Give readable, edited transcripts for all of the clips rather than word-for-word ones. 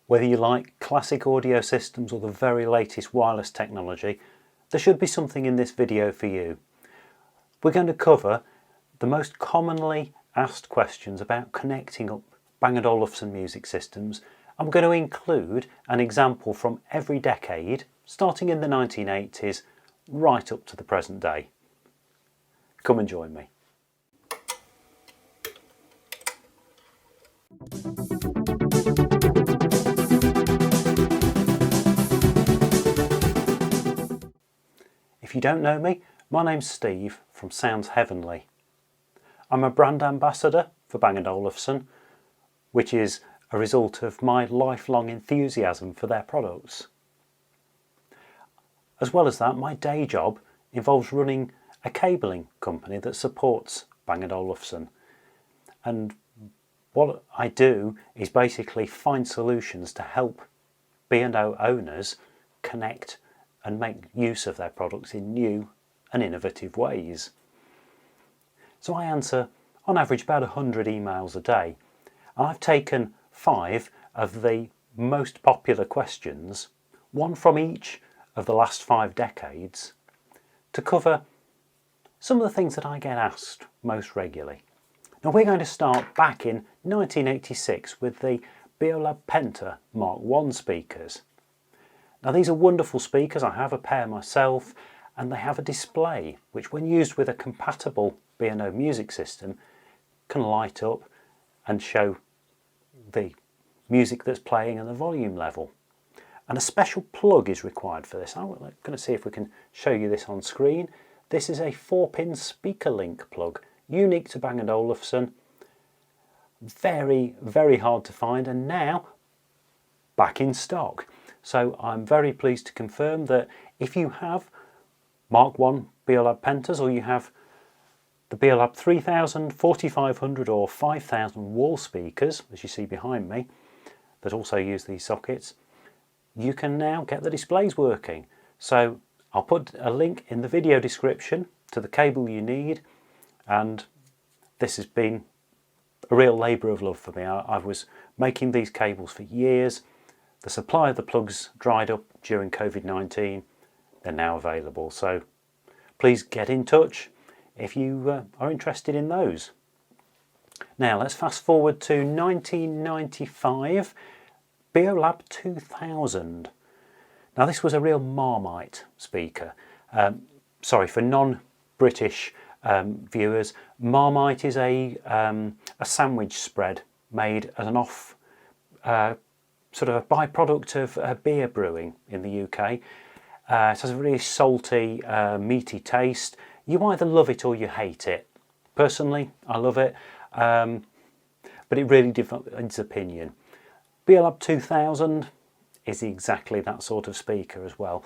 Whether you like classic audio systems or the very latest wireless technology, there should be something in this video for you. We're going to cover the most commonly asked questions about connecting up Bang & Olufsen music systems, and we're going to include an example from every decade, starting in the 1980s, right up to the present day. Come and join me. If you don't know me, my name's Steve from Sounds Heavenly. I'm a brand ambassador for Bang & Olufsen, which is a result of my lifelong enthusiasm for their products. As well as that, my day job involves running a cabling company that supports Bang & Olufsen. And what I do is basically find solutions to help B&O owners connect and make use of their products in new and innovative ways. So I answer on average about 100 emails a day. I've taken 5 of the most popular questions, one from each of the last 5 decades, to cover some of the things that I get asked most regularly. Now we're going to start back in 1986 with the Beolab Penta Mark I speakers. Now these are wonderful speakers. I have a pair myself, and they have a display which, when used with a compatible B&O music system, can light up and show the music that's playing and the volume level. And a special plug is required for this. I'm going to see if we can show you this on screen. This is a 4-pin Speakerlink plug, unique to Bang & Olufsen. Very, very hard to find, and now back in stock. So I'm very pleased to confirm that if you have Mark I Beolab Pentas, or you have the Beolab 3000, 4500 or 5000 wall speakers, as you see behind me, that also use these sockets, you can now get the displays working. So I'll put a link in the video description to the cable you need, and this has been a real labour of love for me. I was making these cables for years. The supply of the plugs dried up during COVID-19. They're now available, so please get in touch if you are interested in those. Now let's fast forward to 1995, Beolab 2000. Now this was a real Marmite speaker. Sorry, for non-British viewers, Marmite is a sandwich spread made as an sort of a byproduct of beer brewing in the UK. It has a really salty, meaty taste. You either love it or you hate it. Personally, I love it, but it really divides opinion. Beolab 2000 is exactly that sort of speaker as well.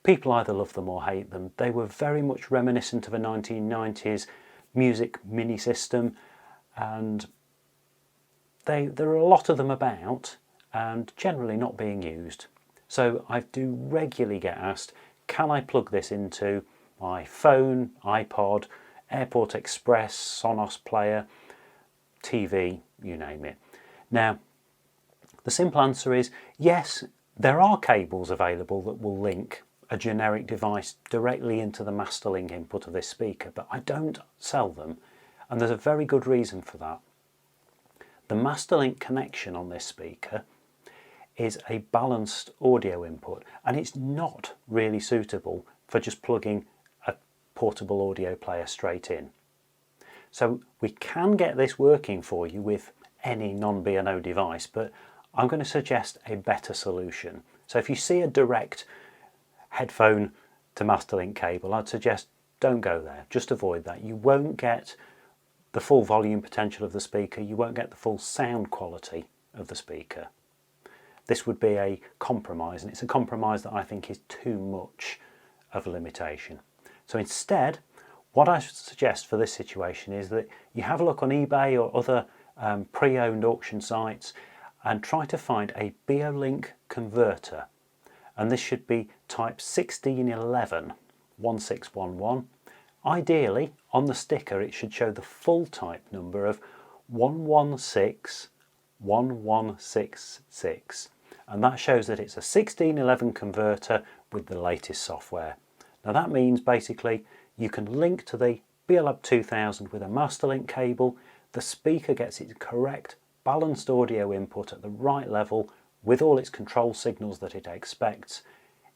People either love them or hate them. They were very much reminiscent of a 1990s music mini system, and there are a lot of them about, and generally not being used. So I do regularly get asked, can I plug this into my phone, iPod, Airport Express, Sonos player, TV, you name it. Now, the simple answer is yes, there are cables available that will link a generic device directly into the master link input of this speaker, but I don't sell them, and there's a very good reason for that. The master link connection on this speaker is a balanced audio input, and it's not really suitable for just plugging a portable audio player straight in. So we can get this working for you with any non-B&O device, but I'm going to suggest a better solution. So if you see a direct headphone to master link cable, I'd suggest don't go there, just avoid that. You won't get the full volume potential of the speaker, you won't get the full sound quality of the speaker. This would be a compromise, and it's a compromise that I think is too much of a limitation. So instead, what I suggest for this situation is that you have a look on eBay or other pre-owned auction sites and try to find a Beolink Converter, and this should be type 1611 1611. Ideally, on the sticker it should show the full type number of 116166. and that shows that it's a 1611 converter with the latest software. Now that means basically you can link to the Beolab 2000 with a master link cable. The speaker gets its correct balanced audio input at the right level with all its control signals that it expects.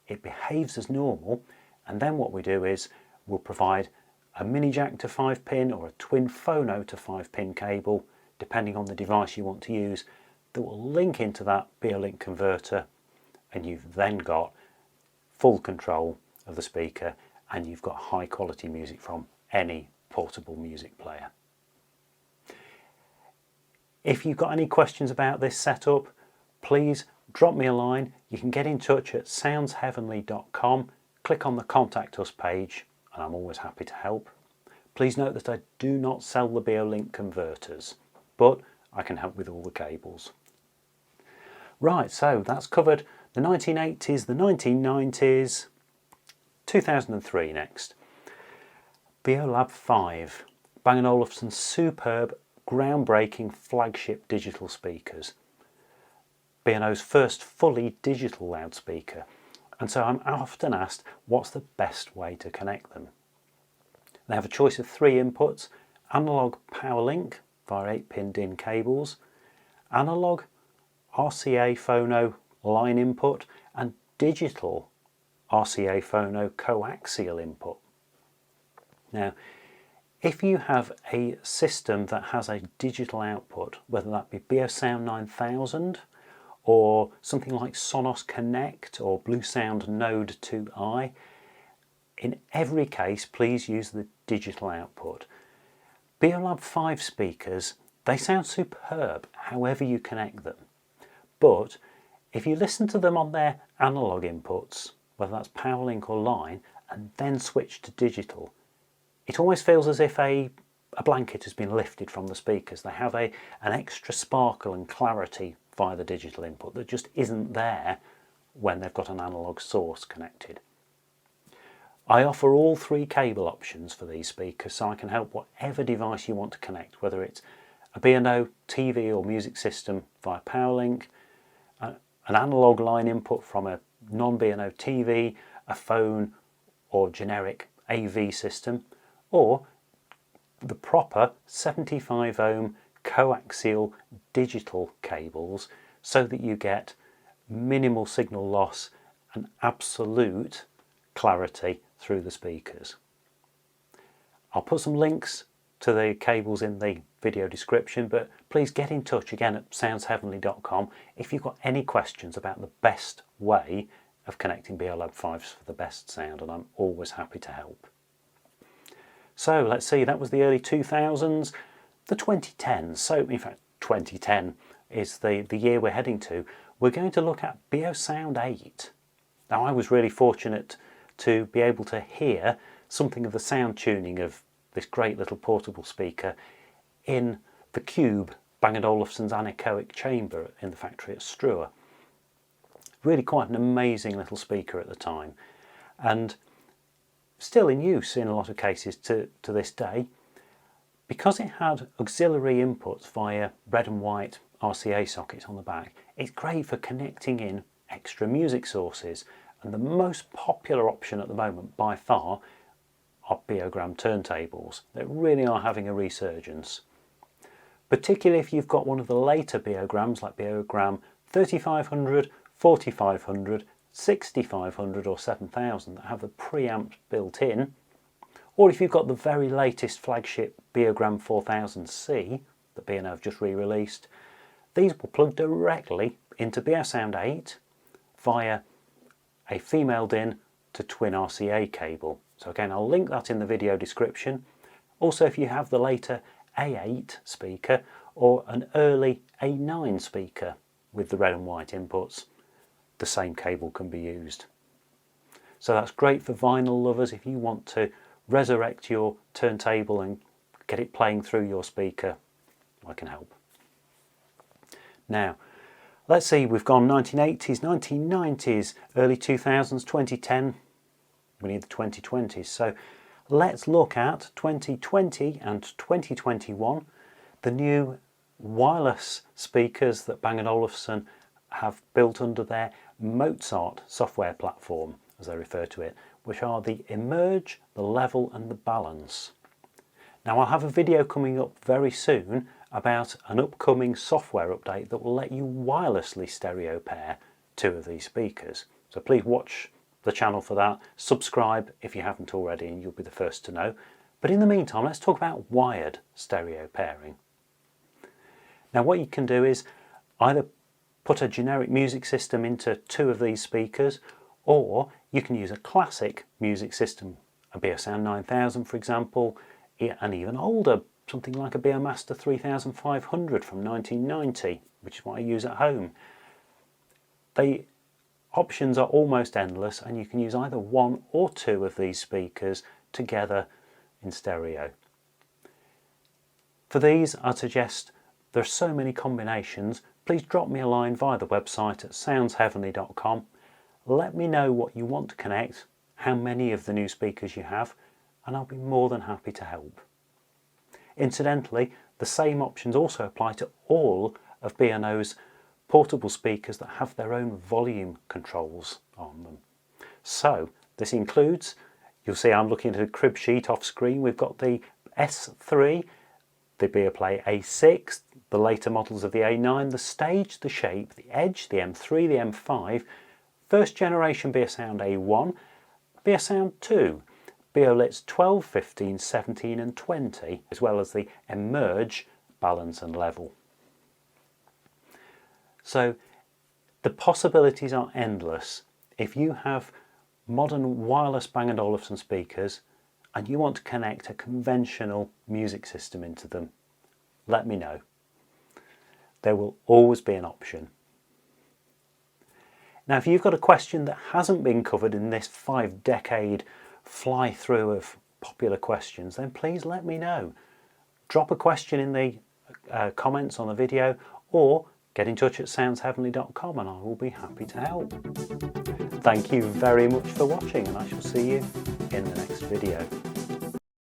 It behaves as normal, and then what we do is we'll provide a mini jack to 5-pin or a twin phono to 5-pin cable, depending on the device you want to use, that will link into that Beolink converter, and you've then got full control of the speaker, and you've got high quality music from any portable music player. If you've got any questions about this setup, please drop me a line. You can get in touch at soundsheavenly.com, click on the Contact Us page, and I'm always happy to help. Please note that I do not sell the Beolink converters, but I can help with all the cables. Right, so that's covered the 1980s, the 1990s, 2003 next. Beolab 5, Bang & Olufsen's superb, groundbreaking flagship digital speakers. B&O's first fully digital loudspeaker, and so I'm often asked what's the best way to connect them. They have a choice of 3 inputs: analogue power link via 8-pin DIN cables, analogue RCA phono line input, and digital RCA phono coaxial input. Now, if you have a system that has a digital output, whether that be Beosound 9000 or something like Sonos Connect or Bluesound Node 2i, in every case please use the digital output. Beolab 5 speakers, they sound superb however you connect them, but if you listen to them on their analogue inputs, whether that's power link or line, and then switch to digital, it almost feels as if a blanket has been lifted from the speakers. They have an extra sparkle and clarity via the digital input that just isn't there when they've got an analogue source connected. I offer all 3 cable options for these speakers, so I can help whatever device you want to connect, whether it's a B&O TV or music system via PowerLink, an analogue line input from a non-B&O TV, a phone or generic AV system, or the proper 75 ohm coaxial digital cables, so that you get minimal signal loss and absolute clarity through the speakers. I'll put some links to the cables in the video description, but please get in touch again at soundsheavenly.com if you've got any questions about the best way of connecting Beolab 5s for the best sound, and I'm always happy to help. So let's see, that was the early 2000s, the 2010s. So in fact 2010 is the year we're heading to. We're going to look at Beosound 8. Now I was really fortunate to be able to hear something of the sound tuning of this great little portable speaker in the Cube, Bang & Olufsen's anechoic chamber in the factory at Struer. Really quite an amazing little speaker at the time, and still in use in a lot of cases to this day, because it had auxiliary inputs via red and white RCA sockets on the back. It's great for connecting in extra music sources, and the most popular option at the moment by far are Beogram turntables that really are having a resurgence. Particularly if you've got one of the later Beograms like Beogram 3500, 4500, 6500 or 7000 that have the preamp built in, or if you've got the very latest flagship Beogram 4000C that B&O have just re-released, these will plug directly into Beosound 8 via a female DIN to twin RCA cable. So again, I'll link that in the video description. Also, if you have the later A8 speaker or an early A9 speaker with the red and white inputs, the same cable can be used. So that's great for vinyl lovers. If you want to resurrect your turntable and get it playing through your speaker, I can help. Now, let's see, we've gone 1980s, 1990s, early 2000s, 2010, we need the 2020s. So let's look at 2020 and 2021, the new wireless speakers that Bang & Olufsen have built under their Mozart software platform, as they refer to it, which are the Emerge, the Level and the Balance. Now I'll have a video coming up very soon about an upcoming software update that will let you wirelessly stereo pair two of these speakers. So please watch the channel for that, subscribe if you haven't already and you'll be the first to know. But in the meantime, let's talk about wired stereo pairing. Now what you can do is either put a generic music system into two of these speakers, or you can use a classic music system, a Beosound 9000 for example, and even older, something like a Beomaster 3500 from 1990, which is what I use at home. The options are almost endless and you can use either one or two of these speakers together in stereo. For these, I'd suggest there are so many combinations. Please drop me a line via the website at soundsheavenly.com. Let me know what you want to connect, how many of the new speakers you have, and I'll be more than happy to help. Incidentally, the same options also apply to all of B&O's portable speakers that have their own volume controls on them. So this includes, you'll see I'm looking at a crib sheet off screen, we've got the S3, the Beoplay A6, the later models of the A9, the Stage, the Shape, the Edge, the M3, the M5, first generation Beosound A1, Beosound 2, Beolits 12, 15, 17 and 20, as well as the Emerge, Balance and Level. So the possibilities are endless. If you have modern wireless Bang and Olufsen speakers and you want to connect a conventional music system into them, let me know. There will always be an option. Now if you've got a question that hasn't been covered in this 5-decade fly through of popular questions, then please let me know. Drop a question in the comments on the video or get in touch at soundsheavenly.com and I will be happy to help. Thank you very much for watching and I shall see you in the next video.